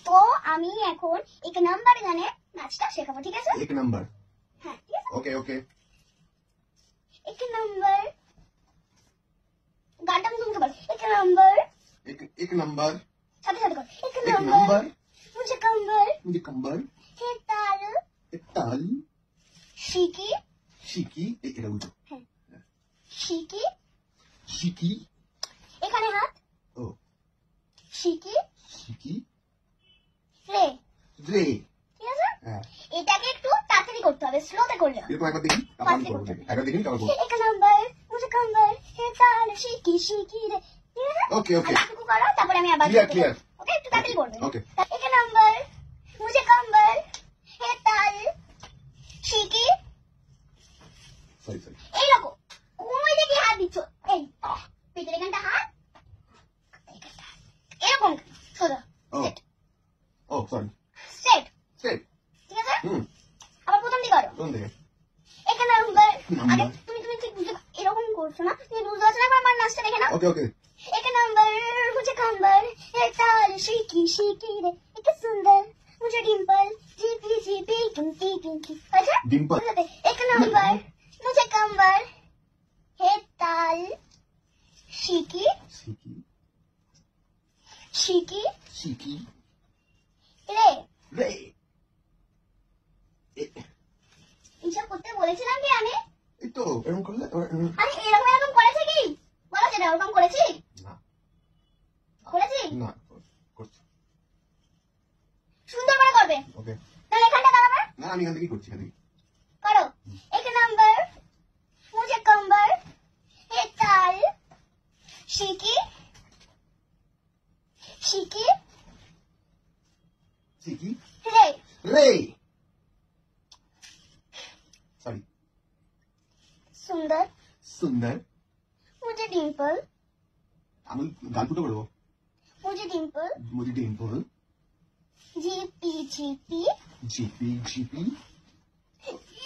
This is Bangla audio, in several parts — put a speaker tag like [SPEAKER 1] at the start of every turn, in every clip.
[SPEAKER 1] তো আমি এখন এক নাম্বার গানে নাচটা শেখাবো, ঠিক আছে?
[SPEAKER 2] एक नंबर।
[SPEAKER 1] হ্যাঁ, ঠিক আছে।
[SPEAKER 2] Okay okay.
[SPEAKER 1] এক নাম্বার গানটা তুমি বল। এক নাম্বার
[SPEAKER 2] एक नंबर।
[SPEAKER 1] সাথে সাথে কর। এক
[SPEAKER 2] एक
[SPEAKER 1] নাম্বার
[SPEAKER 2] नंबर।
[SPEAKER 1] মুঝে কম্বল
[SPEAKER 2] मुझे कंबर।
[SPEAKER 1] হে তাল
[SPEAKER 2] एक ताल।
[SPEAKER 1] শিকি
[SPEAKER 2] शिकी। এটা উল্টো।
[SPEAKER 1] হ্যাঁ শিকি
[SPEAKER 2] शिकी।
[SPEAKER 1] এখানে হাত
[SPEAKER 2] ও
[SPEAKER 1] শিকি
[SPEAKER 2] शिकी।
[SPEAKER 1] রে,
[SPEAKER 2] রে।
[SPEAKER 1] ঠিক আছে?
[SPEAKER 2] হ্যাঁ
[SPEAKER 1] এটাকে একটু তাড়াতাড়ি করতে হবে, স্লোতে করলে হবে।
[SPEAKER 2] এরকম একবার দেখি, তারপর আমি করবো। একবার দেখি তারপর করবো।
[SPEAKER 1] এক নাম্বার মুঝে কম্বল হে তাল শিকি শিকি রে, ঠিক আছে?
[SPEAKER 2] ওকে ওকে।
[SPEAKER 1] বাকিটুকু করো, তারপরে আমি আবার
[SPEAKER 2] ক্লিয়ার ক্লিয়ার।
[SPEAKER 1] ওকে, একটু তাড়াতাড়ি করবে।
[SPEAKER 2] ওকে।
[SPEAKER 1] এক নাম্বার মুঝে কম্বল হে তাল শিকি,
[SPEAKER 2] সরি সরি।
[SPEAKER 1] এইরকম কোন দিকে হাত দিচ্ছ, এই পেটের এখানটা হাত, এরকম সোজা
[SPEAKER 2] ও ও সরি।
[SPEAKER 1] Straight,
[SPEAKER 2] straight.
[SPEAKER 1] ঠিক আছে?
[SPEAKER 2] হুম।
[SPEAKER 1] আবার প্রথম দিকে করো।
[SPEAKER 2] কোন দিকে?
[SPEAKER 1] এক নাম্বার
[SPEAKER 2] নাম্বার।
[SPEAKER 1] আগে তুমি তুমি ঠিক বুঝতে এরকম করছো না, তুমি বুঝতে পারছো না, আমার নাচটা দেখে নাও।
[SPEAKER 2] ওকে ওকে।
[SPEAKER 1] এক নাম্বার মুঝে কম্বল হে তাল শিকি শিকি রে, এক সুন্দর মুঝে ডিম্পল জিপি জিপি টিঙ্কি টিঙ্কি। আচ্ছা
[SPEAKER 2] ডিম্পল।
[SPEAKER 1] এক নাম্বার মুঝে কম্বল হে তাল শিকি
[SPEAKER 2] শিকি।
[SPEAKER 1] শিকি
[SPEAKER 2] শিকি।
[SPEAKER 1] রে।
[SPEAKER 2] রে।
[SPEAKER 1] এইসব করতে বলেছিলাম কি আমি?
[SPEAKER 2] এই তো এরকম করলে
[SPEAKER 1] আরে এরকম এরকম করেছে কি বলো, সেটা ওরকম করেছি?
[SPEAKER 2] না
[SPEAKER 1] করেছি?
[SPEAKER 2] না করছি।
[SPEAKER 1] সুন্দর করে করবে,
[SPEAKER 2] ওকে।
[SPEAKER 1] তাহলে এখানটা দাঁড়াবে।
[SPEAKER 2] না আমি এখান থেকেই করছি, এখান থেকে।
[SPEAKER 1] করো। এক নাম্বার মুঝে কম্বল হে তাল শিকি শিকি
[SPEAKER 2] শিকি।
[SPEAKER 1] রে।
[SPEAKER 2] রে। সরি।
[SPEAKER 1] সুন্দর
[SPEAKER 2] সুন্দর।
[SPEAKER 1] মুঝে ডিম্পল
[SPEAKER 2] আমি গান ফুটো করবো।
[SPEAKER 1] মুঝে ডিম্পল
[SPEAKER 2] মুझे डिम्पल।
[SPEAKER 1] জিপি জিপি
[SPEAKER 2] জিপি জিপি।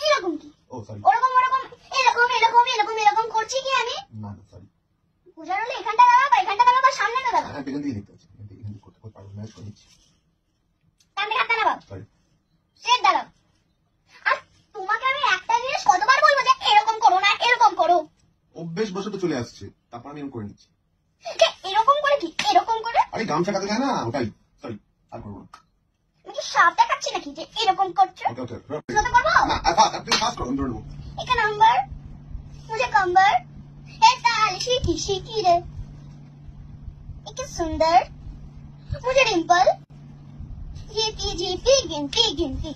[SPEAKER 1] এরকম কি
[SPEAKER 2] ও সরি।
[SPEAKER 1] ওরকম ওরকম এরকম এরকম এরকম এরকম করছি কি আমি?
[SPEAKER 2] না না সরি।
[SPEAKER 1] বুঝার হলে এখানটা দাঁড়াবা, এখানটা দাঁড়াবা, সামনেটা দাঁড়াবা,
[SPEAKER 2] হ্যাঁ এখান থেকে দেখতে পাচ্ছি, এখান থেকে করতে পারবো, ম্যাচ করে নিচ্ছি।
[SPEAKER 1] সামনে হাতটা দাঁড়াবা,
[SPEAKER 2] সরি।
[SPEAKER 1] স্ট্রেট দাঁড়াও। আর তোমাকে আমি একটা জিনিস কতবার বলবো যে এরকম করো না, এরকম করো।
[SPEAKER 2] অভ্যেস বসে চলে আসছে, তারপর আমি এরকম করে নিচ্ছি।
[SPEAKER 1] যে এরকম করে কি এরকম করে?
[SPEAKER 2] আরে গামছা কাটে যায় না, ওটাই। সরি আর করবো না।
[SPEAKER 1] আমি কি সাপ দেখাচ্ছি নাকি যে এরকম করছো?
[SPEAKER 2] ওকে ওকে।
[SPEAKER 1] স্লোতে করবো।
[SPEAKER 2] না আপনি ফাস্ট করুন, ধরে নেবো।
[SPEAKER 1] এক নাম্বার মুঝে কম্বল হে তাল শিকি শিকি রে, এক সুন্দর মুঝে ডিম্পল জিপি জিপি गिनती गिनती।